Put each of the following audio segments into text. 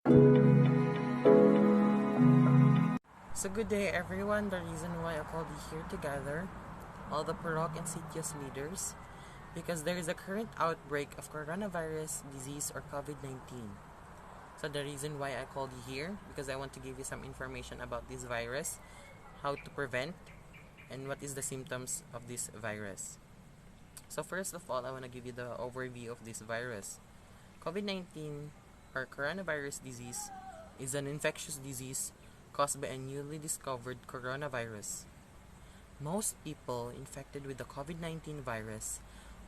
So good day everyone. The reason why I called you here together, all the Purok and CTS leaders, because there is a current outbreak of coronavirus disease or COVID-19. So the reason why I called you here, because I want to give you some information about this virus, how to prevent, and what is the symptoms of this virus. So first of all, I want to give you the overview of this virus. COVID-19 or coronavirus disease is an infectious disease caused by a newly discovered coronavirus. Most people infected with the COVID-19 virus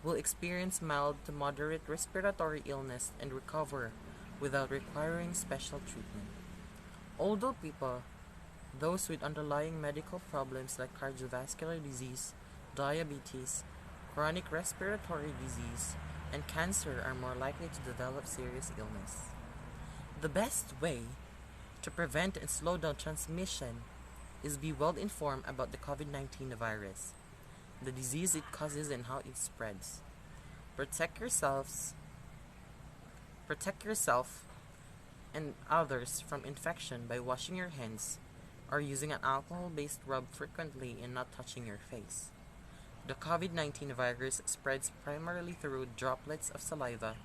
will experience mild to moderate respiratory illness and recover without requiring special treatment. Older people, those with underlying medical problems like cardiovascular disease, diabetes, chronic respiratory disease, and cancer are more likely to develop serious illness. The best way to prevent and slow down transmission is be well informed about the COVID-19 virus, the disease it causes and how it spreads. Protect yourself and others from infection by washing your hands or using an alcohol-based rub frequently and not touching your face. The COVID-19 virus spreads primarily through droplets of saliva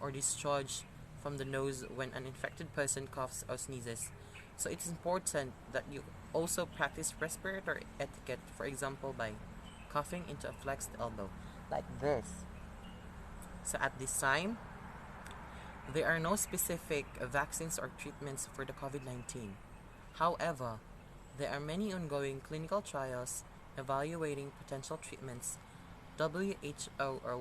or discharge from the nose when an infected person coughs or sneezes. So it's important that you also practice respiratory etiquette, for example by coughing into a flexed elbow, like this. So at this time, there are no specific vaccines or treatments for the COVID-19. However, there are many ongoing clinical trials evaluating potential treatments. WHO or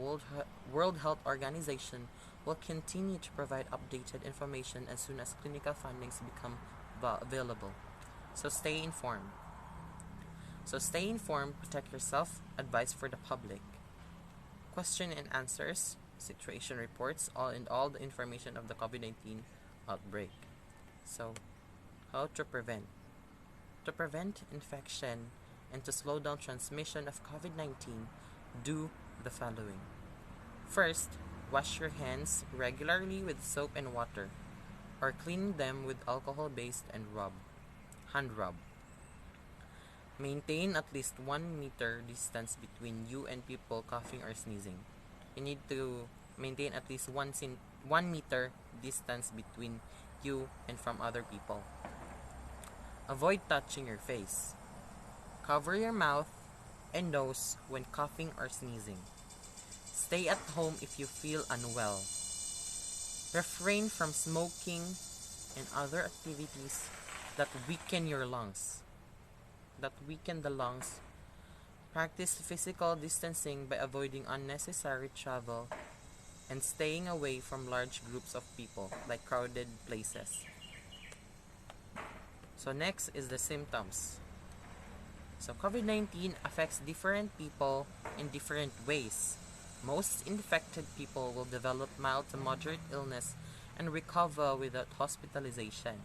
World Health Organization will continue to provide updated information as soon as clinical findings become available. So stay informed. Protect yourself, advice for the public. Question and answers, situation reports, all the information of the COVID-19 outbreak. So, how to prevent? To prevent infection and to slow down transmission of COVID-19, do the following. First, wash your hands regularly with soap and water, or clean them with alcohol-based hand rub. Maintain at least 1 meter distance between you and people coughing or sneezing. You need to maintain at least 1 meter distance between you and from other people. Avoid touching your face. Cover your mouth and nose when coughing or sneezing. Stay at home if you feel unwell. Refrain from smoking and other activities that weaken the lungs. Practice physical distancing by avoiding unnecessary travel and staying away from large groups of people, like crowded places. So next is the symptoms. So COVID-19 affects different people in different ways. Most infected people will develop mild to moderate illness and recover without hospitalization.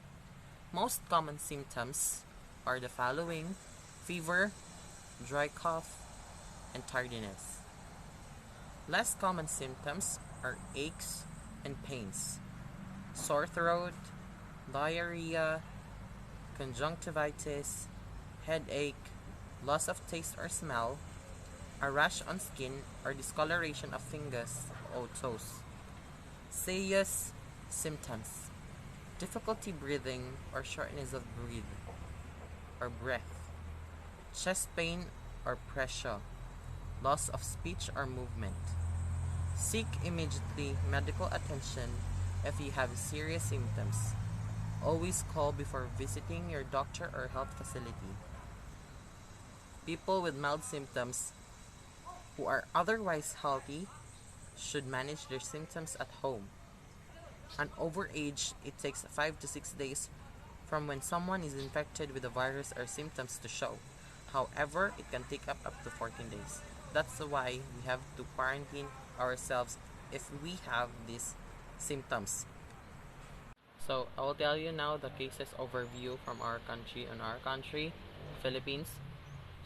Most common symptoms are the following: fever, dry cough, and tardiness. Less common symptoms are aches and pains, sore throat, diarrhea, conjunctivitis, headache, loss of taste or smell, a rash on skin or discoloration of fingers or toes. Serious symptoms: difficulty breathing or shortness of breath, chest pain or pressure, loss of speech or movement. Seek immediately medical attention if you have serious symptoms. Always call before visiting your doctor or health facility. People with mild symptoms who are otherwise healthy should manage their symptoms at home. An overage, it takes 5 to 6 days from when someone is infected with the virus or symptoms to show. However, it can take up to 14 days. That's why we have to quarantine ourselves if we have these symptoms. So I will tell you now the cases overview from our country, Philippines.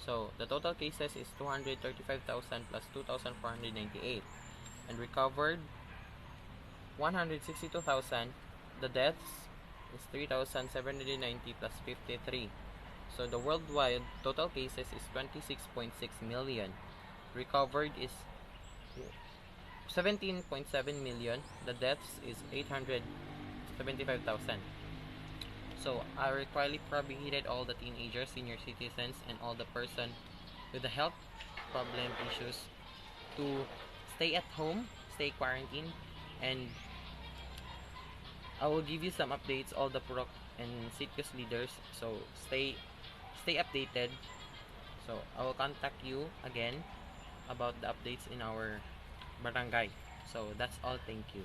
So the total cases is 235,000 plus 2,498, and recovered 162,000. The deaths is 3,790 plus 53. So the worldwide total cases is 26.6 million. Recovered is 17.7 million. The deaths is 875,000. So I requirely prohibited all the teenagers, senior citizens, and all the person with the health problem issues to stay at home, stay quarantined, and I will give you some updates, all the Purok and CITES leaders. So stay updated. So I will contact you again about the updates in our barangay. So that's all. Thank you.